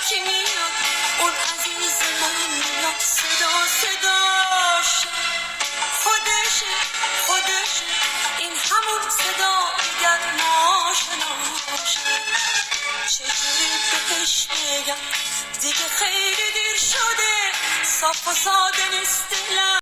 کی میاد اون عزیز من میاد صدا صداش خودشه خودشه این همون صدا گرماشناشه چجوری بهش بگم دیگه خیلی دیر شده صاف و ساده نیست دلم